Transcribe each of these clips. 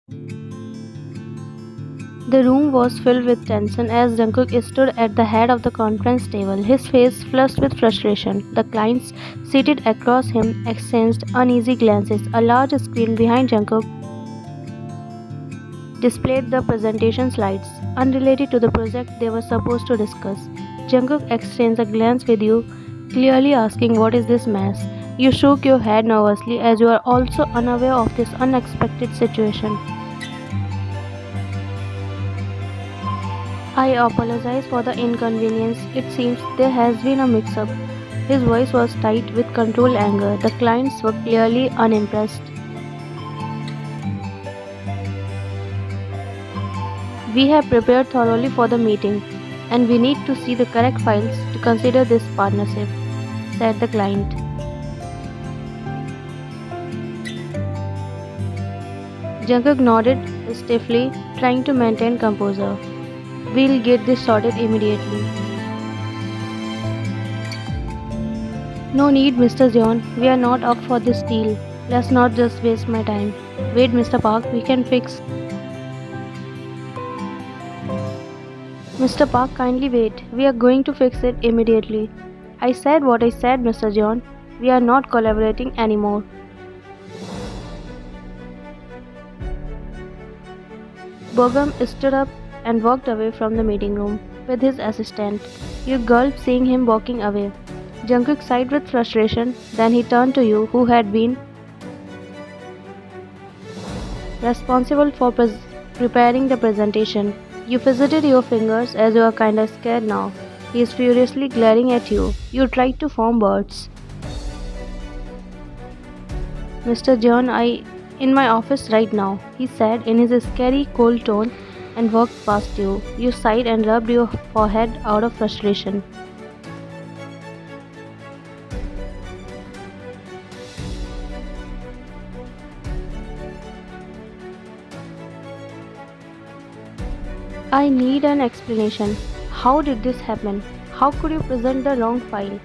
The room was filled with tension as Jungkook stood at the head of the conference table, his face flushed with frustration. The clients seated across him exchanged uneasy glances. A large screen behind Jungkook displayed the presentation slides, unrelated to the project they were supposed to discuss. Jungkook exchanged a glance with you, clearly asking, "What is this mess?" You shook your head nervously as you are also unaware of this unexpected situation. "I apologize for the inconvenience. It seems there has been a mix-up." His voice was tight with controlled anger. The clients were clearly unimpressed. "We have prepared thoroughly for the meeting, and we need to see the correct files to consider this partnership," said the client. Jungkook nodded stiffly, trying to maintain composure. "We'll get this sorted immediately." "No need, Mr. John. We are not up for this deal. Let's not just waste my time." "Wait, Mr. Park, we can fix." "Mr. Park, kindly wait. We are going to fix it immediately." "I said what I said, Mr. John. We are not collaborating anymore." Bogum stood up and walked away from the meeting room with his assistant. You gulped seeing him walking away. Jungkook sighed with frustration, then he turned to you, who had been responsible for preparing the presentation. You fidgeted your fingers as you are kinda scared now. He is furiously glaring at you. You tried to form words. "Mr. John, in my office right now," he said in his scary, cold tone, and walked past you. You sighed and rubbed your forehead out of frustration. "I need an explanation. How did this happen? How could you present the wrong file?"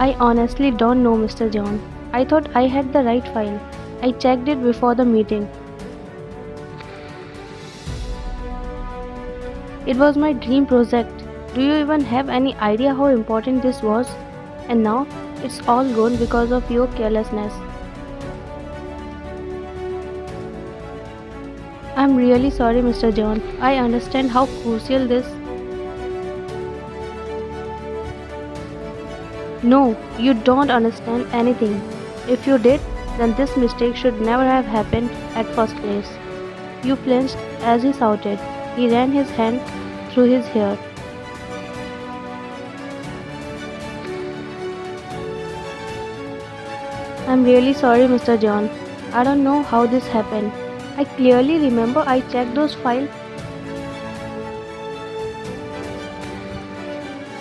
"I honestly don't know, Mr. John. I thought I had the right file. I checked it before the meeting. It was my dream project. Do you even have any idea how important this was? And now it's all gone because of your carelessness." "I'm really sorry, Mr. John. I understand how crucial this." "No, you don't understand anything. If you did, then this mistake should never have happened at first place." You flinched as he shouted. He ran his hand through his hair. "I'm really sorry, Mr. John. I don't know how this happened. I clearly remember I checked those files."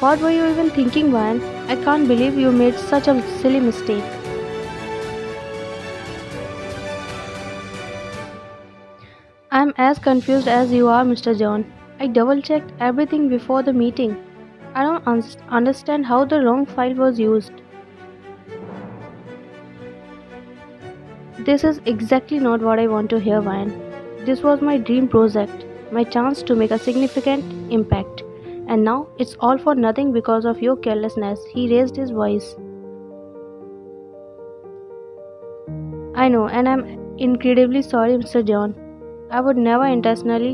"What were you even thinking, Van? I can't believe you made such a silly mistake." "I'm as confused as you are, Mr. John. I double-checked everything before the meeting. I don't understand how the wrong file was used." "This is exactly not what I want to hear, Van. This was my dream project, my chance to make a significant impact. And now it's all for nothing because of your carelessness." He raised his voice. "I know, and I'm incredibly sorry, Mr. John. I would never intentionally."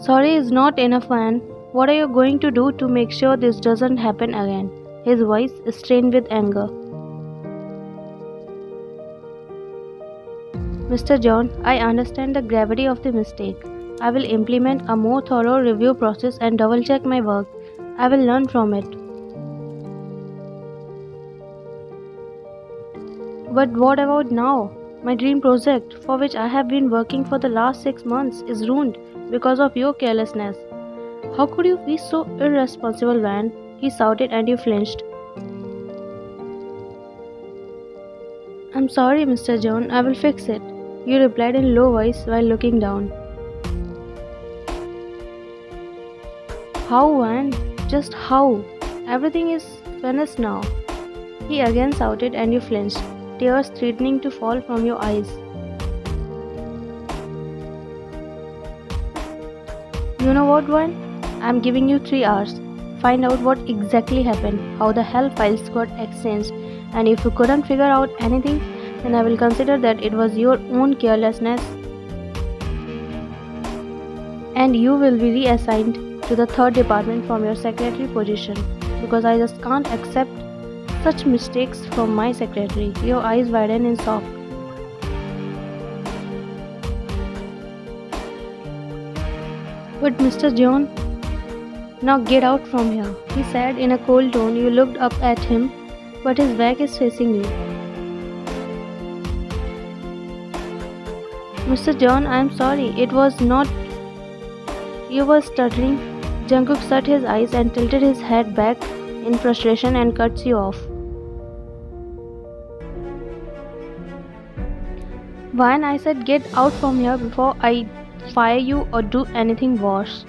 "Sorry is not enough, Van. What are you going to do to make sure this doesn't happen again?" His voice strained with anger. "Mr. John, I understand the gravity of the mistake. I will implement a more thorough review process and double-check my work. I will learn from it." "But what about now? My dream project, for which I have been working for the last 6 months, is ruined because of your carelessness. How could you be so irresponsible, Van?" He shouted and you flinched. "I'm sorry, Mr. John. I will fix it," you replied in a low voice while looking down. "How, Van? Just how?" Everything is finished now, he again shouted, and you flinched, tears threatening to fall from your eyes. You know what, Vine? I'm giving you 3 hours. Find out what exactly happened, how the hell files got exchanged, and if you couldn't figure out anything, then I will consider that it was your own carelessness and you will be reassigned to the 3rd department from your secretary position, because I just can't accept such mistakes from my secretary. Your eyes widen in shock. But Mr. John, now get out from here, he said in a cold tone. You looked up at him, but his back is facing you. Mr. John, I am sorry, it was not. You were stuttering. Jungkook shut his eyes and tilted his head back in frustration and cuts you off. Vine, I said get out from here before I fire you or do anything worse.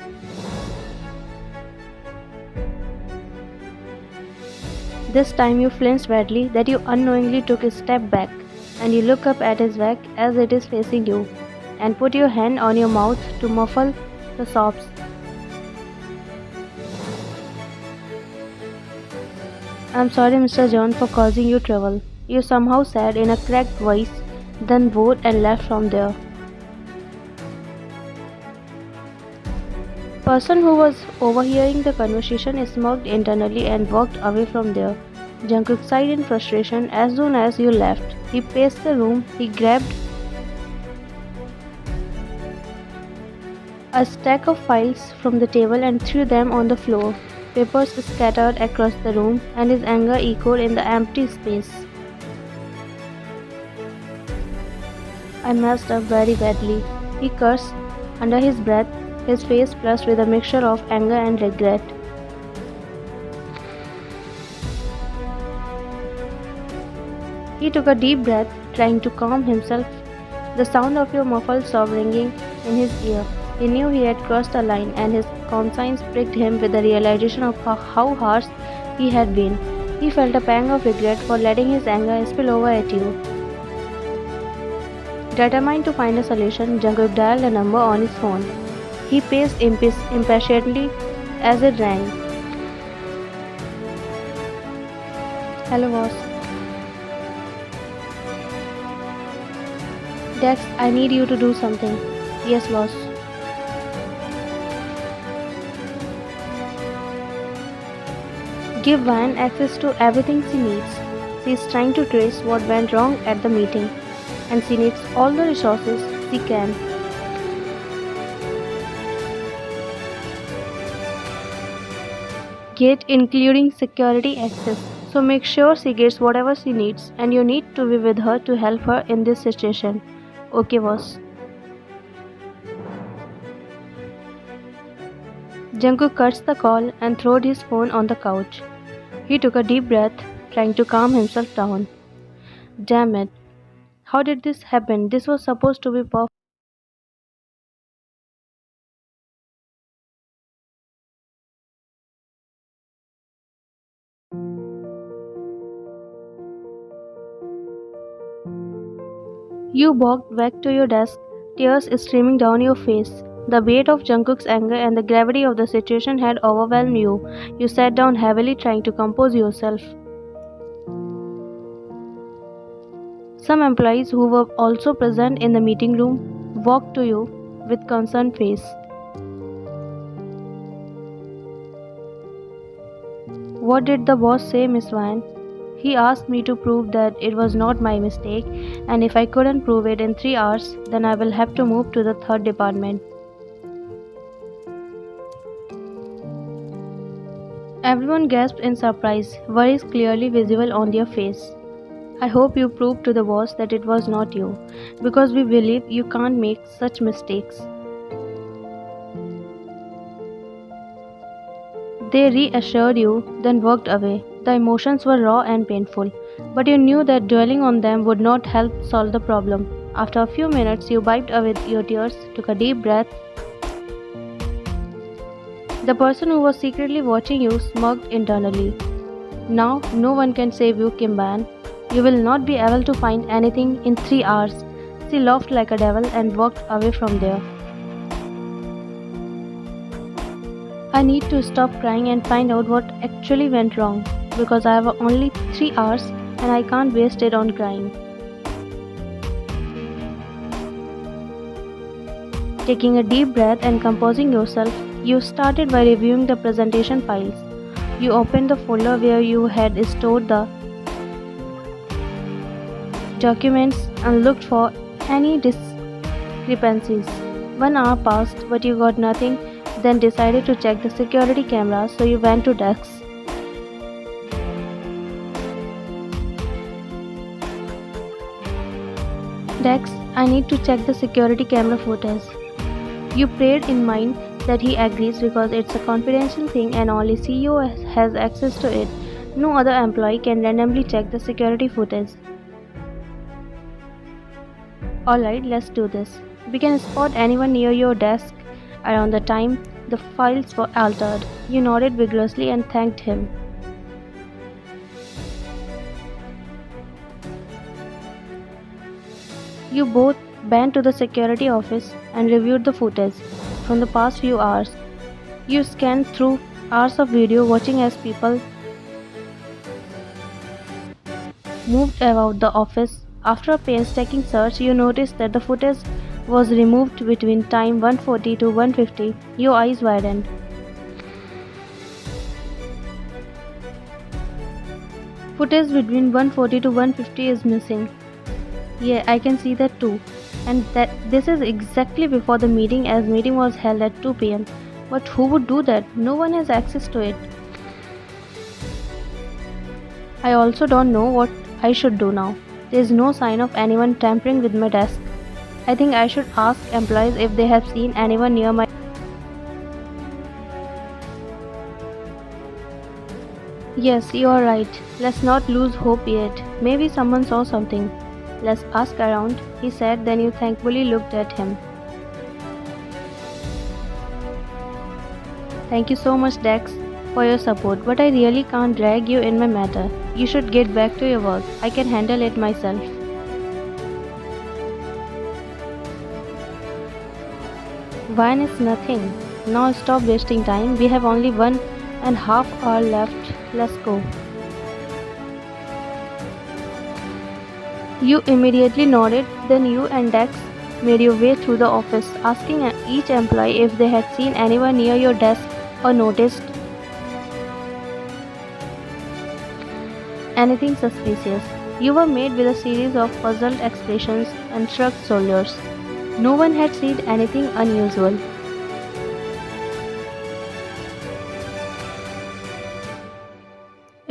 This time you flinched badly that you unknowingly took a step back, and you look up at his back as it is facing you and put your hand on your mouth to muffle the sobs. I'm sorry, Mr. John, for causing you trouble, you somehow said in a cracked voice, then bowed and left from there. Person who was overhearing the conversation smirked internally and walked away from there. Jungkook sighed in frustration as soon as you left. He paced the room. He grabbed a stack of files from the table and threw them on the floor. Papers scattered across the room, and his anger echoed in the empty space. I messed up very badly, he cursed under his breath, his face flushed with a mixture of anger and regret. He took a deep breath, trying to calm himself. The sound of your muffled sob ringing in his ear. He knew he had crossed a line, and his conscience pricked him with the realization of how harsh he had been. He felt a pang of regret for letting his anger spill over at you. Determined to find a solution, Jungkook dialed a number on his phone. He paced impatiently as it rang. Hello, boss. Dex, I need you to do something. Yes, boss. Give Vine access to everything she needs. She is trying to trace what went wrong at the meeting, and she needs all the resources she can. Get including security access. So make sure she gets whatever she needs, and you need to be with her to help her in this situation. Okay, boss. Jungkook cuts the call and threw his phone on the couch. He took a deep breath, trying to calm himself down. Damn it. How did this happen? This was supposed to be perfect. You walked back to your desk, tears streaming down your face. The weight of Jungkook's anger and the gravity of the situation had overwhelmed you. You sat down heavily, trying to compose yourself. Some employees who were also present in the meeting room walked to you with concerned face. What did the boss say, Miss Vine? He asked me to prove that it was not my mistake, and if I couldn't prove it in 3 hours, then I will have to move to the 3rd department. Everyone gasped in surprise, worries clearly visible on their face. I hope you proved to the boss that it was not you, because we believe you can't make such mistakes. They reassured you, then walked away. The emotions were raw and painful, but you knew that dwelling on them would not help solve the problem. After a few minutes, you wiped away your tears, took a deep breath, The person who was secretly watching you smirked internally. Now, no one can save you, Kimban. You will not be able to find anything in 3 hours. She laughed like a devil and walked away from there. I need to stop crying and find out what actually went wrong, because I have only 3 hours and I can't waste it on crying. Taking a deep breath and composing yourself, you started by reviewing the presentation files. You opened the folder where you had stored the documents and looked for any discrepancies. 1 hour passed, but you got nothing, then decided to check the security cameras, so you went to desks. Dex, I need to check the security camera footage. You prayed in mind that he agrees because it's a confidential thing and only CEO has access to it. No other employee can randomly check the security footage. Alright, let's do this. We can spot anyone near your desk around the time the files were altered. You nodded vigorously and thanked him. You both went to the security office and reviewed the footage from the past few hours. You scanned through hours of video watching as people moved about the office. After a painstaking search, you noticed that the footage was removed between time 1:40 to 1:50. Your eyes widened. Footage between 1:40 to 1:50 is missing. Yeah, I can see that too. And that this is exactly before the meeting, as meeting was held at 2 p.m. But who would do that? No one has access to it. I also don't know what I should do now. There is no sign of anyone tampering with my desk. I think I should ask employees if they have seen anyone near my... Yes, you are right. Let's not lose hope yet. Maybe someone saw something. Let's ask around, he said, then you thankfully looked at him. Thank you so much, Dex, for your support, but I really can't drag you in my matter. You should get back to your work. I can handle it myself. Wine is nothing. Now stop wasting time. We have only 1.5 hours left. Let's go. You immediately nodded, then you and Dex made your way through the office, asking each employee if they had seen anyone near your desk or noticed anything suspicious. You were met with a series of puzzled expressions and shrugged shoulders. No one had seen anything unusual.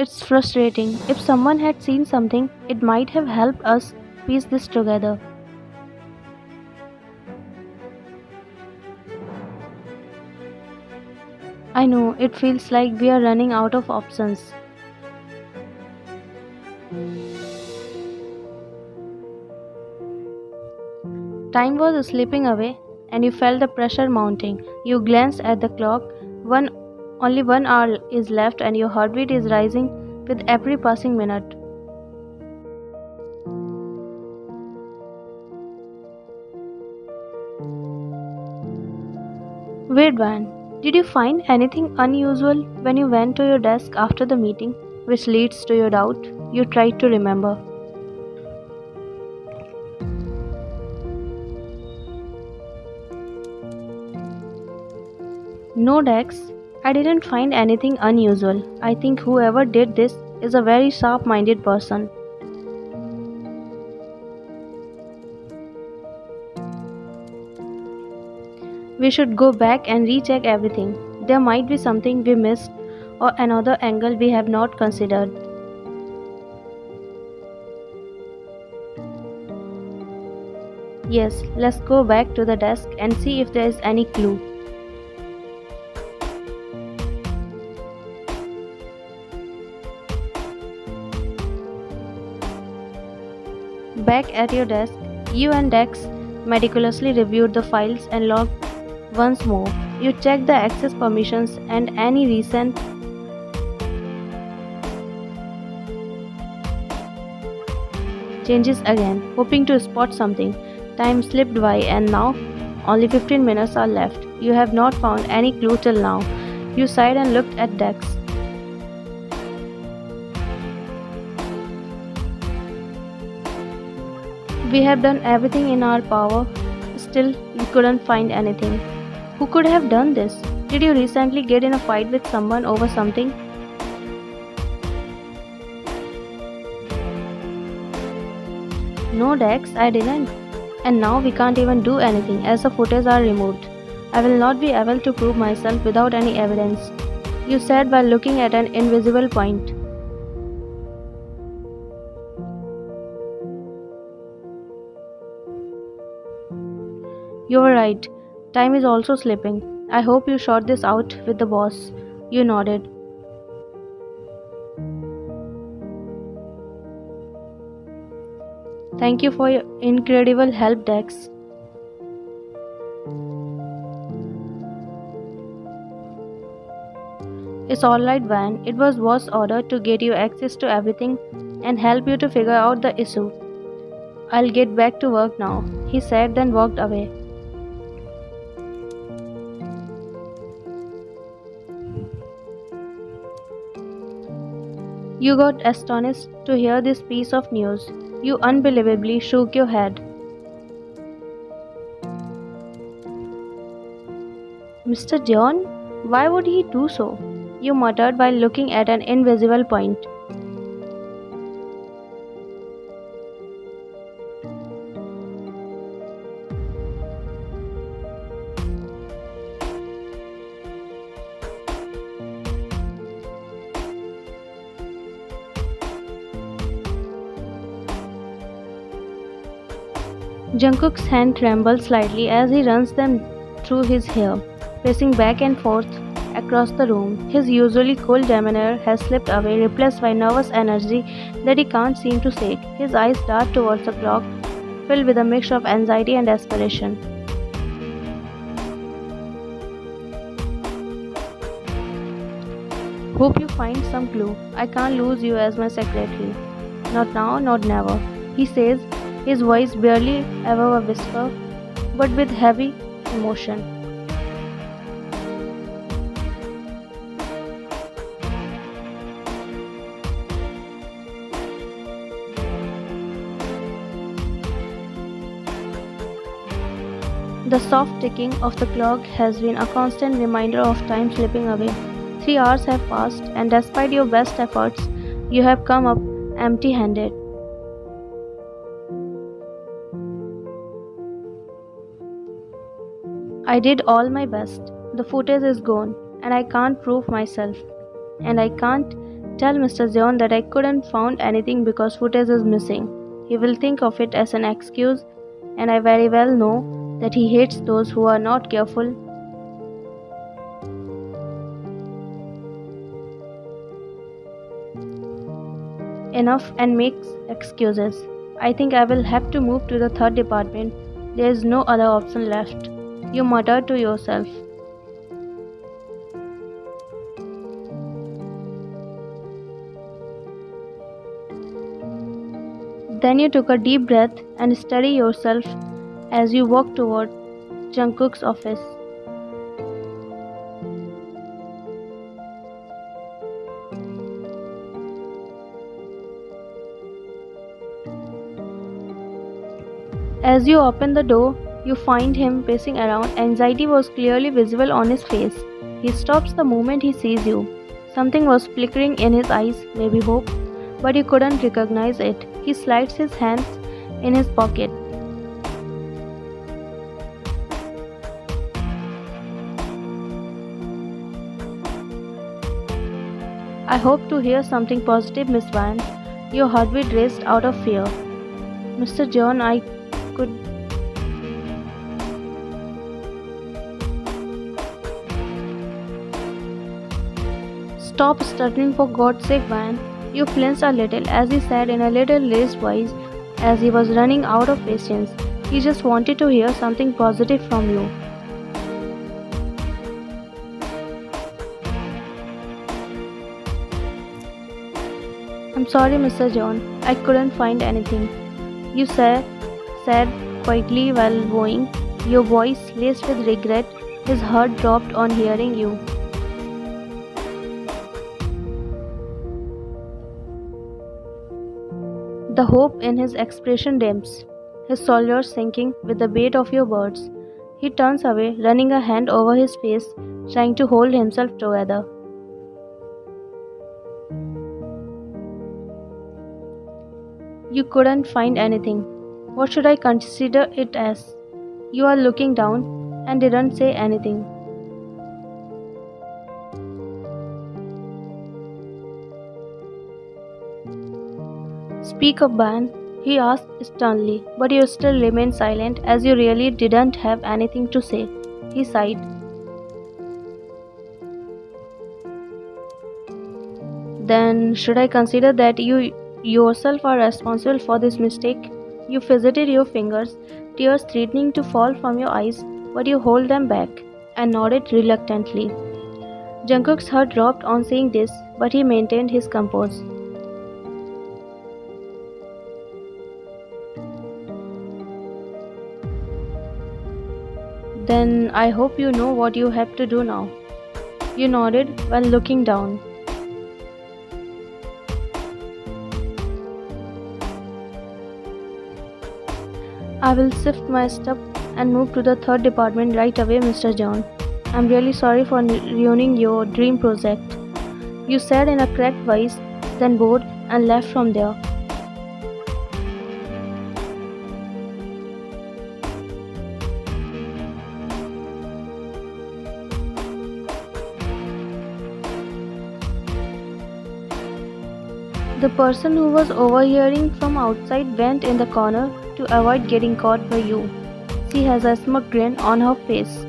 It's frustrating. If someone had seen something, it might have helped us piece this together. I know, it feels like we are running out of options. Time was slipping away and you felt the pressure mounting. You glanced at the clock. Only 1 hour is left and your heartbeat is rising with every passing minute. Wait, Van, did you find anything unusual when you went to your desk after the meeting, which leads to your doubt? You tried to remember. No, Dex, I didn't find anything unusual. I think whoever did this is a very sharp-minded person. We should go back and recheck everything. There might be something we missed or another angle we have not considered. Yes, let's go back to the desk and see if there is any clue. Back at your desk, you and Dex meticulously reviewed the files and logged once more. You check the access permissions and any recent changes again, hoping to spot something. Time slipped by and now only 15 minutes are left. You have not found any clue till now. You sighed and looked at Dex. We have done everything in our power. Still, we couldn't find anything. Who could have done this? Did you recently get in a fight with someone over something? No, Dex, I didn't. And now we can't even do anything as the footage are removed. I will not be able to prove myself without any evidence. You said while looking at an invisible point. You were right. Time is also slipping. I hope you shot this out with the boss. You nodded. Thank you for your incredible help, Dex. It's alright, Van. It was boss' order to get you access to everything and help you to figure out the issue. I'll get back to work now, he said, then walked away. You got astonished to hear this piece of news. You unbelievably shook your head. Mr. John? Why would he do so? You muttered while looking at an invisible point. Jungkook's hand trembles slightly as he runs them through his hair, pacing back and forth across the room. His usually cool demeanor has slipped away, replaced by nervous energy that he can't seem to shake. His eyes dart towards the clock, filled with a mixture of anxiety and desperation. Hope you find some clue. I can't lose you as my secretary. Not now, not never, he says, his voice barely ever a whisper, but with heavy emotion. The soft ticking of the clock has been a constant reminder of time slipping away. 3 hours have passed, and despite your best efforts, you have come up empty-handed. I did all my best. The footage is gone, and I can't prove myself. And I can't tell Mr. Zeon that I couldn't found anything because footage is missing. He will think of it as an excuse, and I very well know that he hates those who are not careful. Enough and makes excuses. I think I will have to move to the 3rd department. There is no other option left. You muttered to yourself. Then you took a deep breath and steadied yourself as you walked toward Jungkook's office. As you open the door, you find him pacing around. Anxiety was clearly visible on his face. He stops the moment he sees you. Something was flickering in his eyes, maybe hope, but you couldn't recognize it. He slides his hands in his pocket. I hope to hear something positive, Miss Van. Your heartbeat raced out of fear. Mr. John, I could... Stop stuttering, for God's sake, Van. You flinched a little as he said in a little raised voice as he was running out of patience. He just wanted to hear something positive from you. I'm sorry, Mr. John. I couldn't find anything. You said quietly while bowing, your voice laced with regret. His heart dropped on hearing you. The hope in his expression dims, his shoulders sinking with the weight of your words. He turns away, running a hand over his face, trying to hold himself together. You couldn't find anything. What should I consider it as? You are looking down and didn't say anything. Speak up, Ban, he asked sternly, but you still remained silent as you really didn't have anything to say. He sighed. Then, should I consider that you yourself are responsible for this mistake? You fidgeted your fingers, tears threatening to fall from your eyes, but you hold them back and nodded reluctantly. Jungkook's heart dropped on saying this, but he maintained his composure. Then I hope you know what you have to do now. You nodded while looking down. I will shift my step and move to the third department right away, Mr. John. I'm really sorry for ruining your dream project. You said in a cracked voice, then bowed and left from there. The person who was overhearing from outside went in the corner to avoid getting caught by you. She has a smug grin on her face.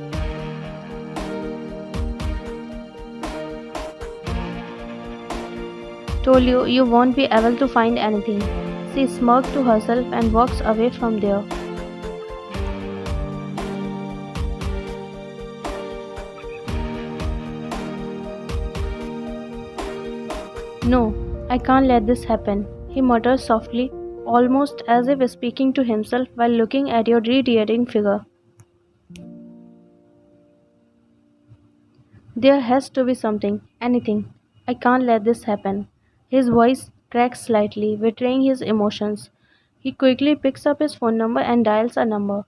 Told you, you won't be able to find anything. She smirked to herself and walks away from there. No, I can't let this happen, he mutters softly, almost as if speaking to himself while looking at your radiating figure. There has to be something, anything. I can't let this happen. His voice cracks slightly, betraying his emotions. He quickly picks up his phone number and dials a number.